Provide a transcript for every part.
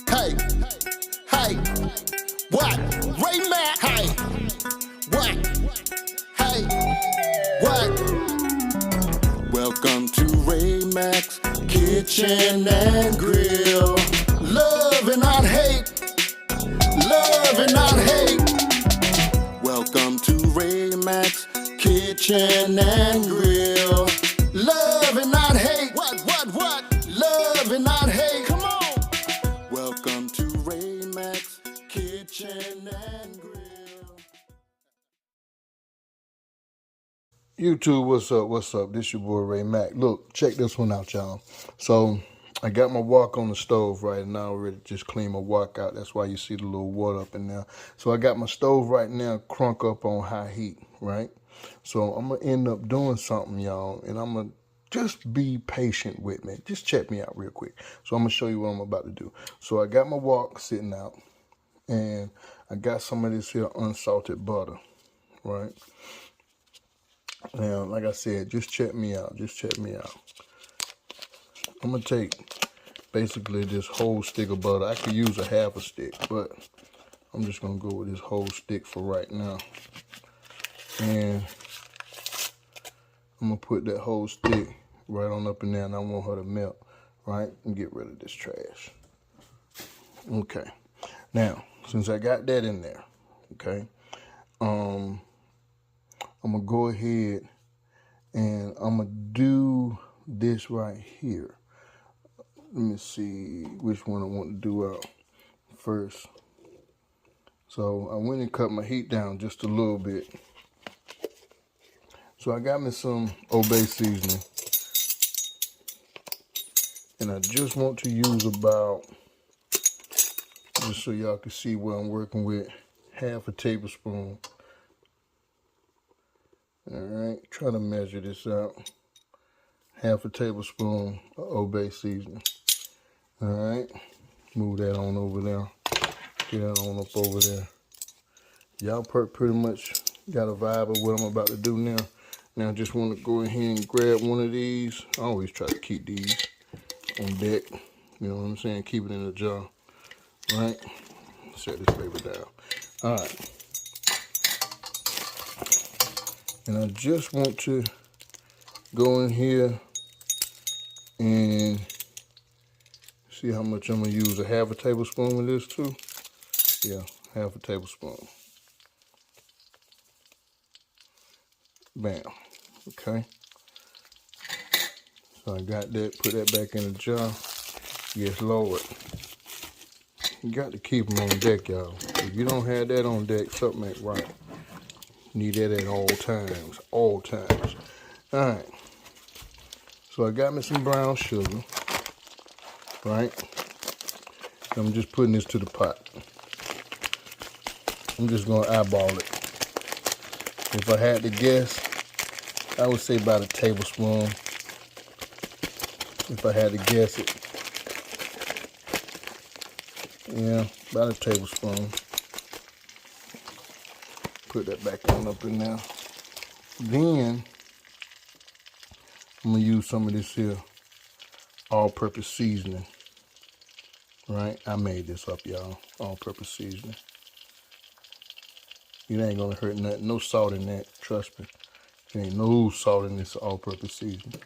Hey, hey, what? Ray Mack, hey, what? Hey, what? Welcome to Ray Mack's Kitchen and Grill. Love and not hate. Love and not hate. Welcome to Ray Mack's Kitchen and Grill. Love and not hate. What? Love and not hate. Come on. Welcome to Ray Mack's Kitchen and Grill. YouTube, what's up? What's up? This your boy Ray Mack. Look, check this one out, y'all. So I got my wok on the stove right now. Already just clean my wok out. That's why you see the little water up in there. So I got my stove right now crunk up on high heat, right? So I'm gonna end up doing something, y'all, and I'm gonna just be patient with me. Just check me out real quick. So I'm gonna show you what I'm about to do. So I got my wok sitting out, and I got some of this here unsalted butter, right? Now, like I said, just check me out. Just check me out. I'm going to take basically this whole stick of butter. I could use a half a stick, but I'm just going to go with this whole stick for right now. And I'm going to put that whole stick right on up in there, and I want her to melt, right? And get rid of this trash. Okay. Now, since I got that in there, okay, I'm going to go ahead and I'm going to do this right here. Let me see which one I want to do out first. So I went and cut my heat down just a little bit. So I got me some Old Bay seasoning. And I just want to use about, just so y'all can see what I'm working with, half a tablespoon. All right, try to measure this out. Half a tablespoon of Old Bay seasoning. All right, move that on over there. Get that on up over there. Y'all pretty much got a vibe of what I'm about to do now. Now I just want to go ahead and grab one of these. I always try to keep these on deck. You know what I'm saying? Keep it in a jar. All right, set this baby down. All right. And I just want to go in here and see how much I'm going to use. A half a tablespoon of this too. Yeah, half a tablespoon. Bam. Okay. So I got that. Put that back in the jar. Yes, Lord. You got to keep them on deck, y'all. If you don't have that on deck, something ain't right. Need that at all times. All times. All right. So I got me some brown sugar. Right? I'm just putting this to the pot. I'm just going to eyeball it. If I had to guess, I would say about a tablespoon. If I had to guess it. Yeah, about a tablespoon. Put that back on up in there. Then, I'm going to use some of this here all-purpose seasoning. Right? I made this up, y'all. All-purpose seasoning. It ain't going to hurt nothing. No salt in that. Trust me. There ain't no salt in this all-purpose seasoning.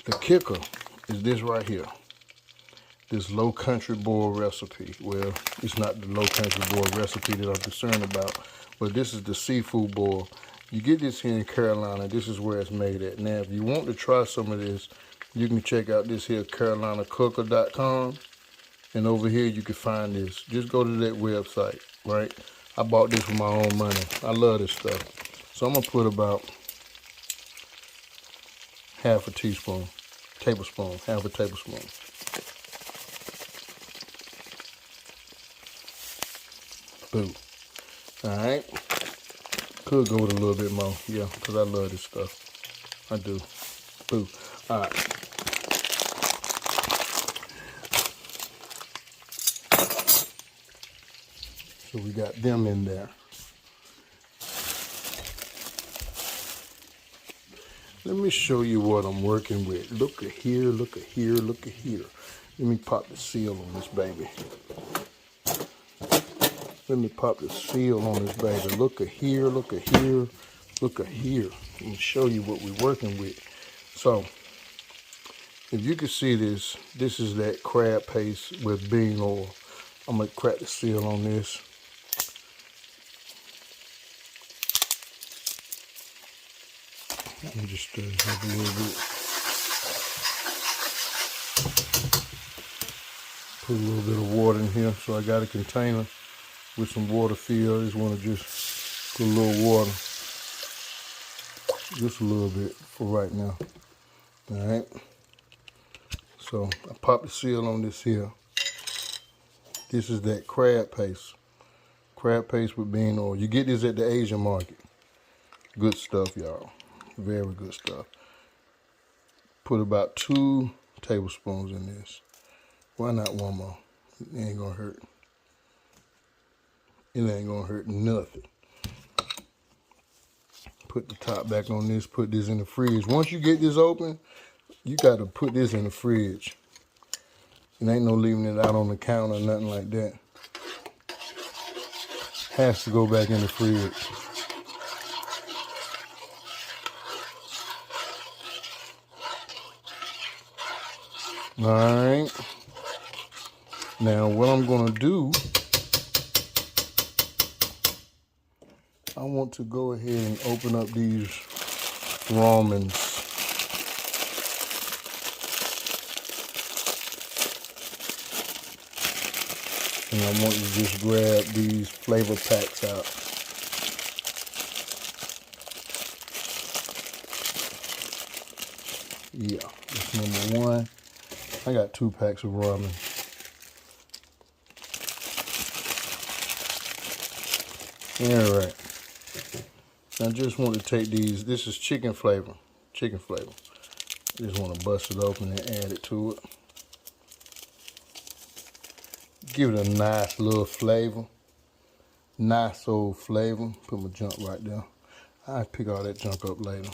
The kicker is this right here. This low country boil recipe. Well, it's not the low country boil recipe that I'm concerned about, but this is the seafood boil. You get this here in Carolina. This is where it's made at. Now, if you want to try some of this, you can check out this here carolinacooker.com, and over here you can find this. Just go to that website, right? I bought this with my own money. I love this stuff. So I'm gonna put about half a tablespoon. Boo. All right. Could go with a little bit more, yeah, because I love this stuff. I do. Boo. All right. So we got them in there. Let me show you what I'm working with. Look at here, look at here, look at here. Let me pop the seal on this baby. Let me pop the seal on this baby. Look at here, look at here, look at here. Let me show you what we're working with. So, if you can see this, this is that crab paste with bean oil. I'm gonna crack the seal on this. Let me just stir this up a little bit. Put a little bit of water in here. So I got a container with some water filled. I just want to just put a little water. Just a little bit for right now. Alright. So I pop the seal on this here. This is that crab paste. Crab paste with bean oil. You get this at the Asian market. Good stuff, y'all. Very good stuff. Put about 2 tablespoons in this. Why not one more? It ain't gonna hurt. It ain't gonna hurt nothing. Put the top back on this. Put this in the fridge. Once you get this open, you gotta put this in the fridge. It ain't no leaving it out on the counter or nothing like that. Has to go back in the fridge. Alright. Now what I'm gonna do, I want to go ahead and open up these ramens. And I want to just grab these flavor packs out. Yeah, that's number 1. I got 2 packs of ramen. All right. I just want to take these. This is chicken flavor. Chicken flavor. Just want to bust it open and add it to it. Give it a nice little flavor. Nice old flavor. Put my junk right there. I'll pick all that junk up later.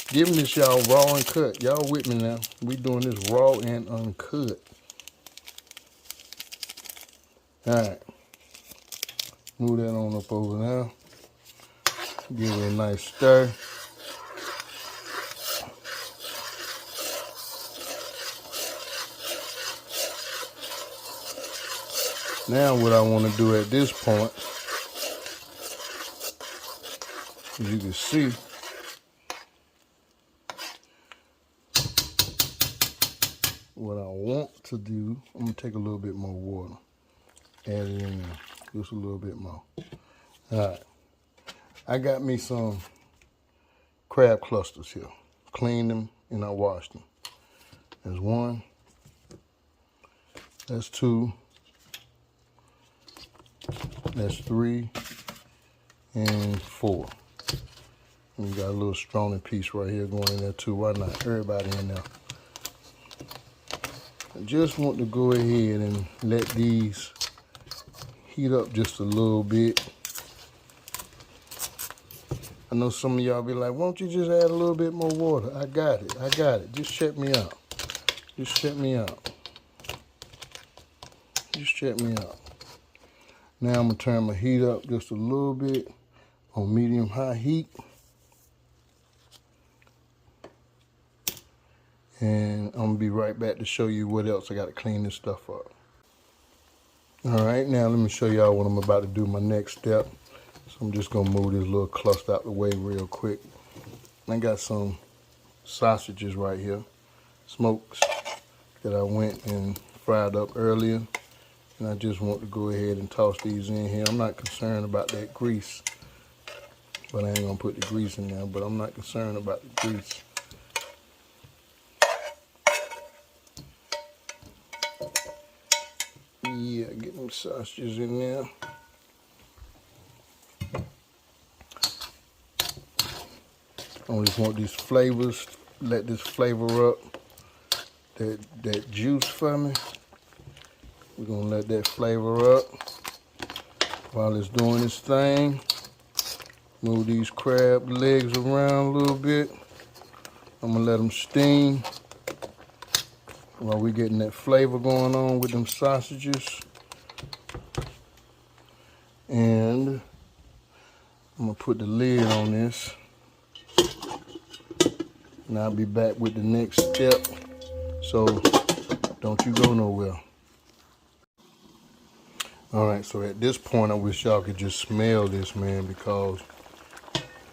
Giving this y'all raw and cut. Y'all with me now. We doing this raw and uncut. Alright. Move that on up over there. Give it a nice stir. Now what I want to do at this point, as you can see, what I want to do, I'm going to take a little bit more water. Add it in there. Just a little bit more. Alright. I got me some crab clusters here. Cleaned them and I washed them. There's 1. That's 2. That's 3 and 4. And we got a little strong piece right here going in there too. Why not? Everybody in there. I just want to go ahead and let these heat up just a little bit. I know some of y'all be like, won't you just add a little bit more water? I got it. I got it. Just check me out. Just check me out. Just check me out. Now I'm going to turn my heat up just a little bit on medium-high heat. And I'm going to be right back to show you what else I got to clean this stuff up. Alright, now let me show y'all what I'm about to do, my next step. So I'm just going to move this little cluster out the way real quick. I got some sausages right here, smokes, that I went and fried up earlier. And I just want to go ahead and toss these in here. I'm not concerned about that grease, but I ain't going to put the grease in there, but I'm not concerned about the grease. Yeah, get them sausages in there. I just want these flavors, let this flavor up that juice for me. We're gonna let that flavor up while it's doing its thing. Move these crab legs around a little bit. I'm gonna let them steam. while we're getting that flavor going on with them sausages. And I'm gonna put the lid on this. And I'll be back with the next step. So don't you go nowhere. All right, so at this point, I wish y'all could just smell this, man, because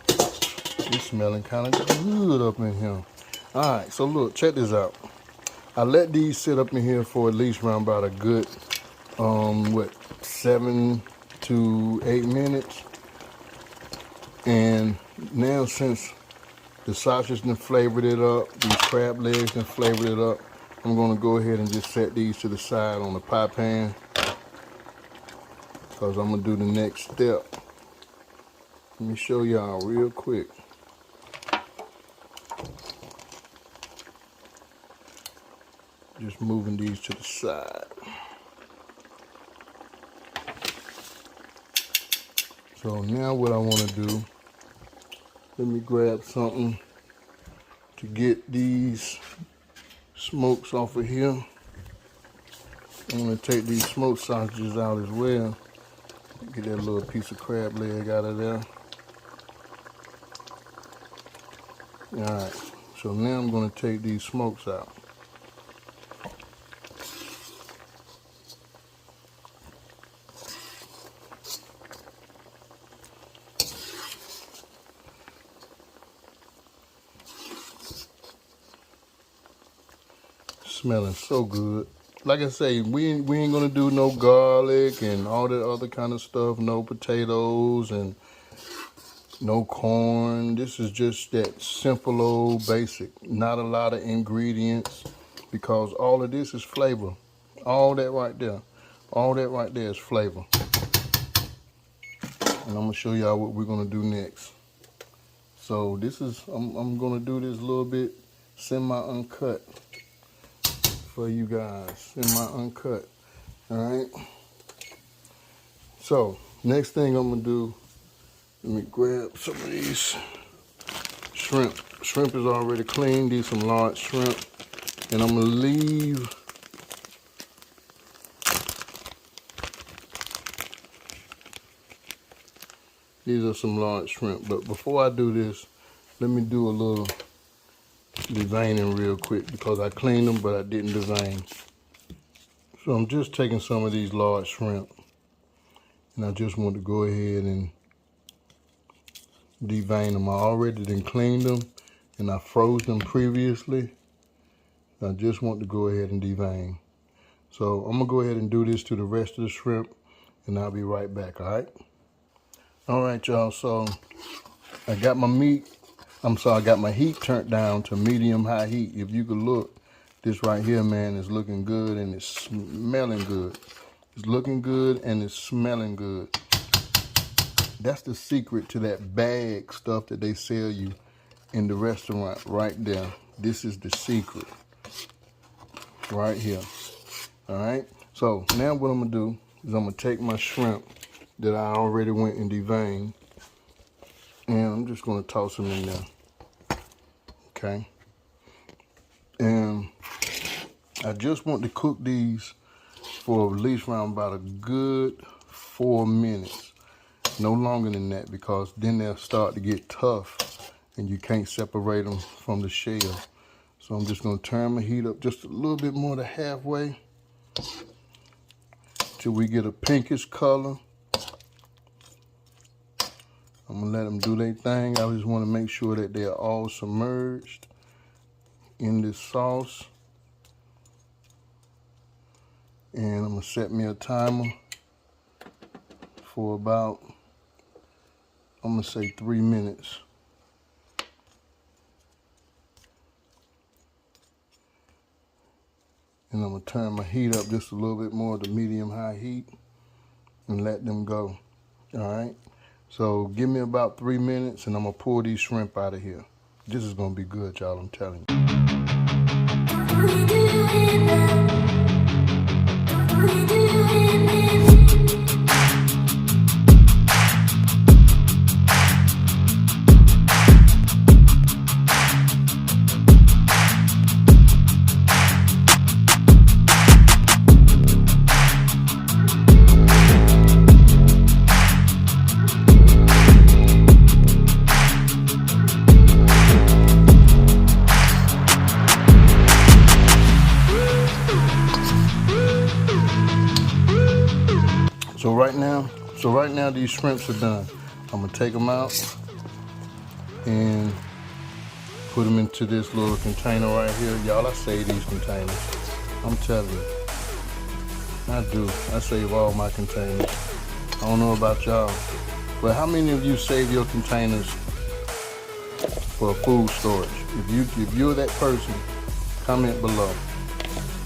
it's smelling kind of good up in here. All right, so look, check this out. I let these sit up in here for at least around about a good, 7 to 8 minutes. And now since the sausage done flavored it up, these crab legs done flavored it up, I'm gonna go ahead and just set these to the side on the pie pan, because I'm gonna do the next step. Let me show y'all real quick. Just moving these to the side. So now what I want to do, let me grab something to get these smokes off of here. I'm going to take these smoked sausages out as well. Get that little piece of crab leg out of there. Alright, so now I'm going to take these smokes out. Smelling so good. Like I say, we ain't gonna do no garlic and all that other kind of stuff. No potatoes and no corn. This is just that simple old basic. Not a lot of ingredients, because all of this is flavor. All that right there. All that right there is flavor. And I'm gonna show y'all what we're gonna do next. So this is, I'm gonna do this a little bit semi-uncut for you guys, semi-uncut. All right. So next thing I'm gonna do, let me grab some of these shrimp. Shrimp is already clean. These some large shrimp, and I'm gonna leave these are some large shrimp. But before I do this, let me do a little deveining real quick, because I cleaned them but I didn't devein. So I'm just taking some of these large shrimp, and I just want to go ahead and devein them. I already done cleaned them and I froze them previously. I just want to go ahead and devein. So I'm gonna go ahead and do this to the rest of the shrimp, and I'll be right back. All right, y'all, so I got my I got my heat turned down to medium-high heat. If you could look, this right here, man, is looking good and it's smelling good. It's looking good and it's smelling good. That's the secret to that bag stuff that they sell you in the restaurant right there. This is the secret right here. All right, so now what I'm gonna do is I'm gonna take my shrimp that I already went and deveined, and I'm just gonna toss them in there. Okay, and I just want to cook these for at least around about a good 4 minutes, no longer than that, because then they'll start to get tough and you can't separate them from the shell. So I'm just gonna turn my heat up just a little bit more to halfway till we get a pinkish color. I'm gonna let them do their thing. I just wanna make sure that they're all submerged in this sauce. And I'm gonna set me a timer for about, I'm gonna say 3 minutes. And I'm gonna turn my heat up just a little bit more to medium-high heat and let them go. All right. So give me about 3 minutes and I'm gonna pull these shrimp out of here. This is gonna be good, y'all, I'm telling you. So right now these shrimps are done. I'm gonna take them out and put them into this little container right here. Y'all, I save these containers. I'm telling you, I do. I save all my containers. I don't know about y'all, but how many of you save your containers for food storage? If you're that person, comment below.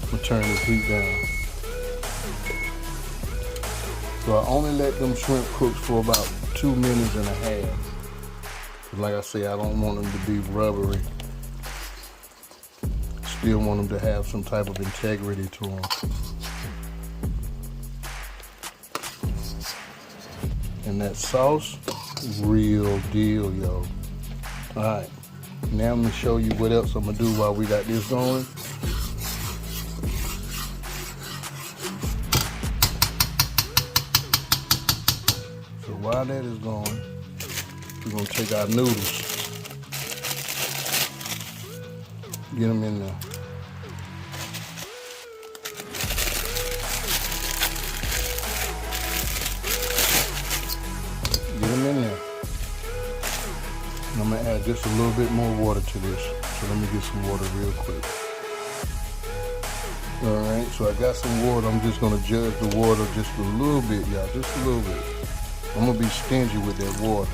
I'm gonna turn this heat down. So I only let them shrimp cook for about 2 minutes and a half. Like I say, I don't want them to be rubbery. Still want them to have some type of integrity to them. And that sauce, real deal, yo. All right, now I'm gonna show you what else I'm gonna do while we got this going. So while that is going, we're gonna take our noodles, get them in there. Get them in there. And I'm gonna add just a little bit more water to this. So let me get some water real quick. All right, so I got some water. I'm just gonna judge the water just a little bit, y'all, just a little bit. I'm gonna be stingy with that water.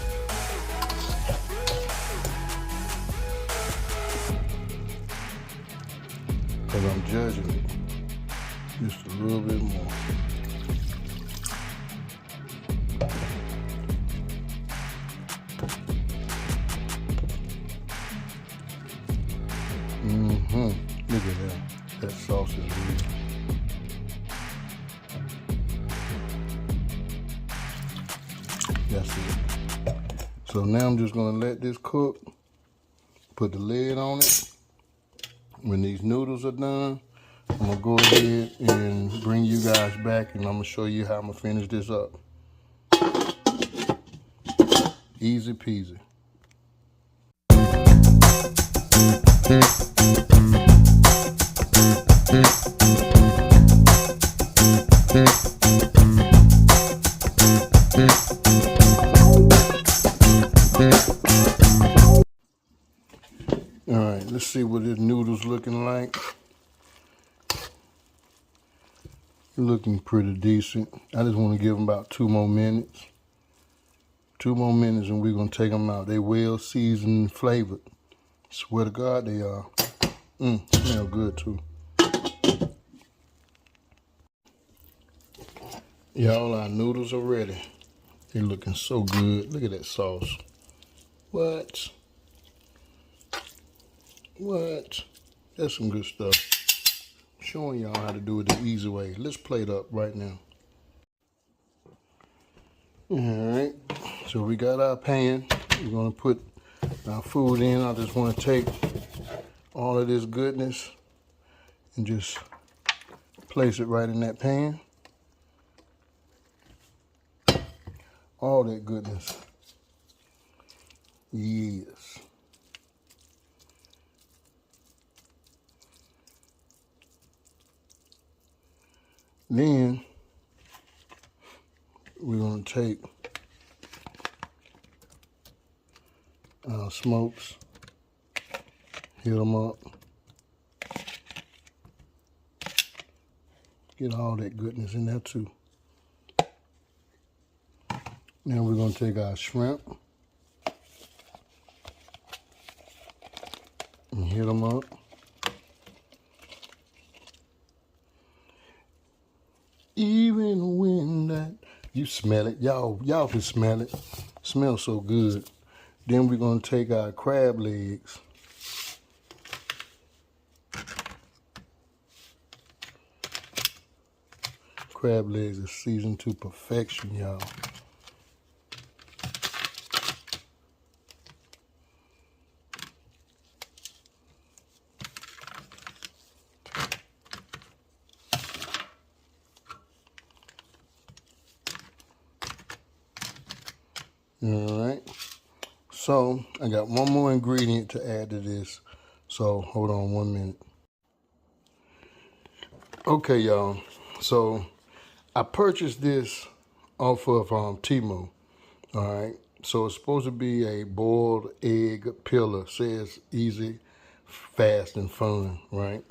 Cause I'm judging it just a little bit more. Look at that. That sauce is real. That's it. So now I'm just gonna let this cook. Put the lid on it. When these noodles are done, I'm gonna go ahead and bring you guys back and I'm gonna show you how I'm gonna finish this up. Easy peasy. All right, let's see what this noodle's looking like. Looking pretty decent. I just want to give them about 2 more minutes. 2 more minutes and we're going to take them out. They well seasoned and flavored. Swear to God they are. Smell good too. Y'all, our noodles are ready. They're looking so good. Look at that sauce. What? That's some good stuff. Showing y'all how to do it the easy way. Let's plate up right now. All right, so we got our pan. We're gonna put our food in. I just wanna take all of this goodness and just place it right in that pan. All that goodness. Yes. Then we're gonna take our smokes, hit them up, get all that goodness in there too. Now we're gonna take our shrimp and hit them up. Even when that, you smell it, y'all can smell it. Smells so good. Then we're gonna take our crab legs. Crab legs are seasoned to perfection, y'all. All right, so I got one more ingredient to add to this, so hold on 1 minute. Okay, y'all, so I purchased this off of Temu. All right. So it's supposed to be a boiled egg pillar. Says easy, fast, and fun, right?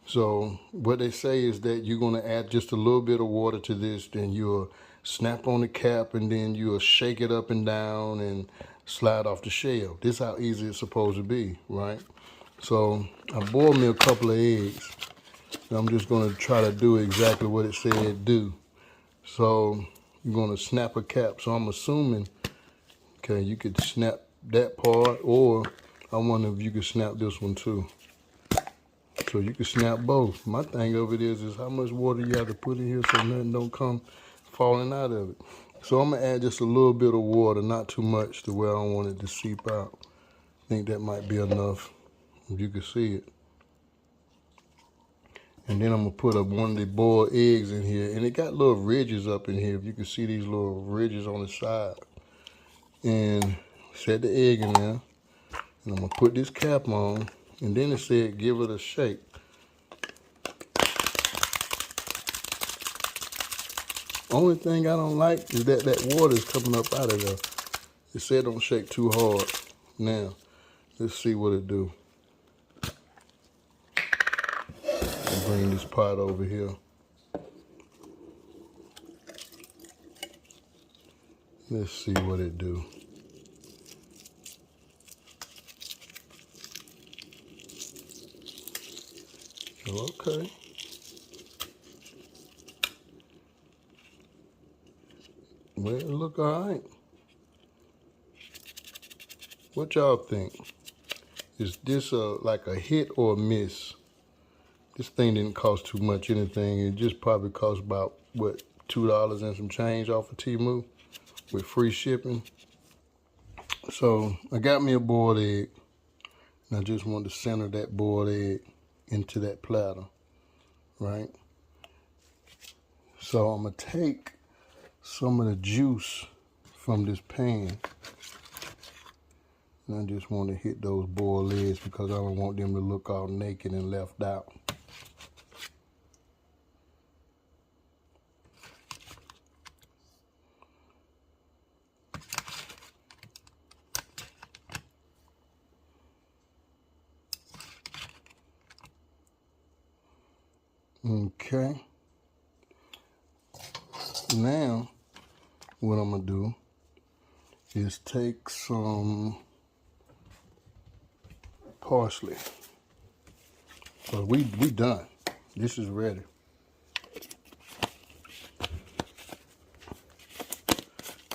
So what they say is that you're going to add just a little bit of water to this, then you'll snap on the cap, and then you'll shake it up and down and slide off the shell. This is how easy it's supposed to be, right? So I boiled me a couple of eggs. And I'm just going to try to do exactly what it said do. So you're going to snap a cap. So I'm assuming, okay, you could snap that part, or I wonder if you could snap this one too. So you can snap both. My thing of it is how much water you have to put in here so nothing don't come falling out of it. So I'm going to add just a little bit of water, not too much to where I don't want it to seep out. I think that might be enough, if you can see it. And then I'm going to put up one of the boiled eggs in here. And it got little ridges up in here, if you can see these little ridges on the side. And set the egg in there. And I'm going to put this cap on. And then it said give it a shake. Only thing I don't like is that water is coming up out of there. It said don't shake too hard. Now, let's see what it do. I'll bring this pot over here. Let's see what it do. Okay. Well, it look all right. What y'all think? Is this like a hit or a miss? This thing didn't cost too much anything. It just probably cost about, what, $2 and some change off of Temu with free shipping. So I got me a boiled egg. And I just want to center that boiled egg into that platter, right? So I'm going to take some of the juice from this pan. And I just want to hit those boiled eggs because I don't want them to look all naked and left out. Okay. Now, what I'm going to do is take some parsley. So we done. This is ready.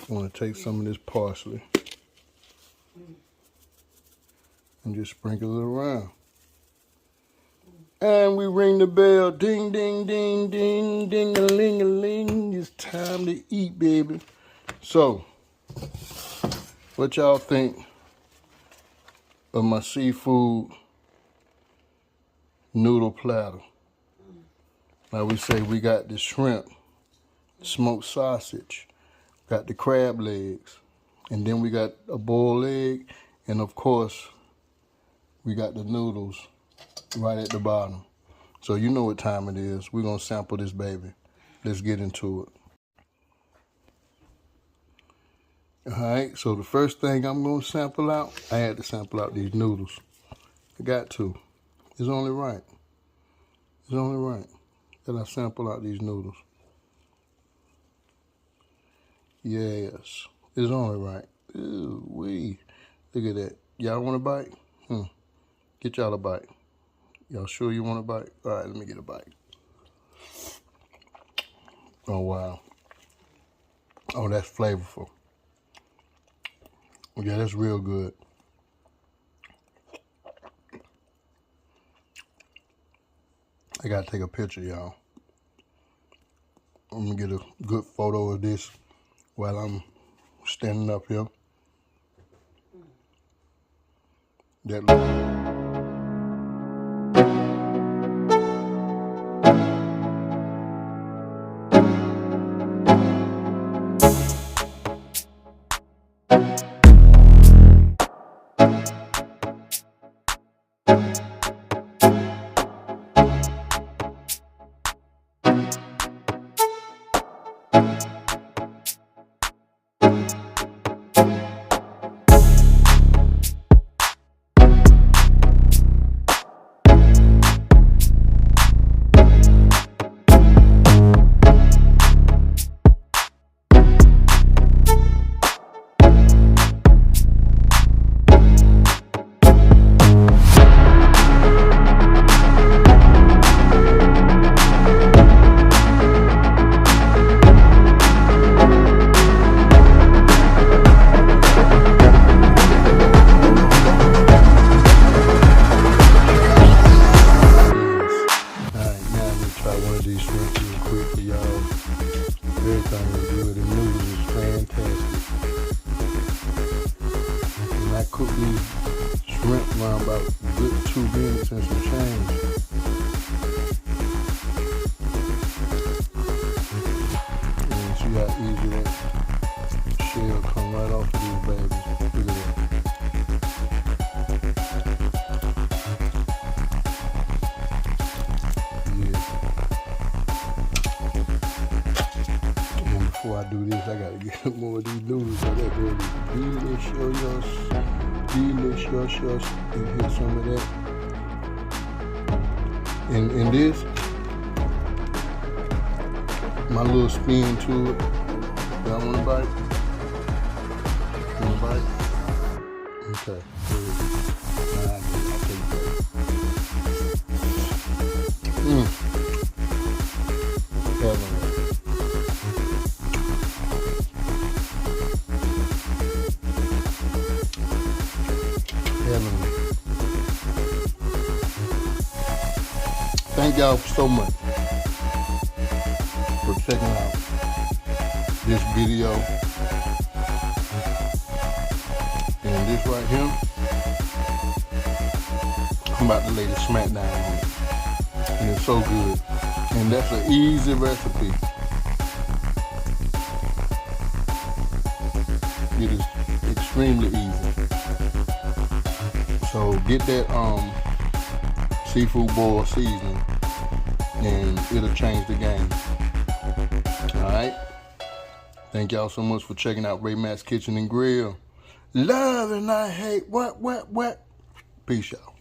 I want to take some of this parsley and just sprinkle it around. And we ring the bell. Ding, ding, ding, ding, ding-a-ling-a-ling. It's time to eat, baby. So, what y'all think of my seafood noodle platter? Like we say, we got the shrimp, smoked sausage, got the crab legs, and then we got a boiled egg, and of course, we got the noodles right at the bottom. So you know what time it is. We're going to sample this baby. Let's get into it. All right, so the first thing I'm going to sample out, I had to sample out these noodles. I got to. It's only right. It's only right that I sample out these noodles. Yes, it's only right. Ooh, wee. Look at that. Y'all want a bite? Get y'all a bite. Y'all sure you want a bite? All right, let me get a bite. Oh, wow. Oh, that's flavorful. Yeah, that's real good. I gotta take a picture, y'all. I'm gonna get a good photo of this while I'm standing up here. That real quick for y'all. Everything is good. The noodles is fantastic. And I cooked these shrimp around about a good 2 minutes and some change. And see how easy that shell come right off of these babies. Look at that. Before I do this, I gotta get more of these noodles. So that really delicious. And here's some of that. And this, my little spin to it. Y'all wanna bite? Wanna bite? Okay. I'll take that. Heavenly. Thank y'all so much for checking out this video. And this right here, I'm about to lay the smack down on it. And it's so good. And that's an easy recipe. It is extremely easy. So get that seafood boil seasoning and it'll change the game. Alright? Thank y'all so much for checking out Ray Mack's Kitchen and Grill. Love and I hate what? Peace, y'all.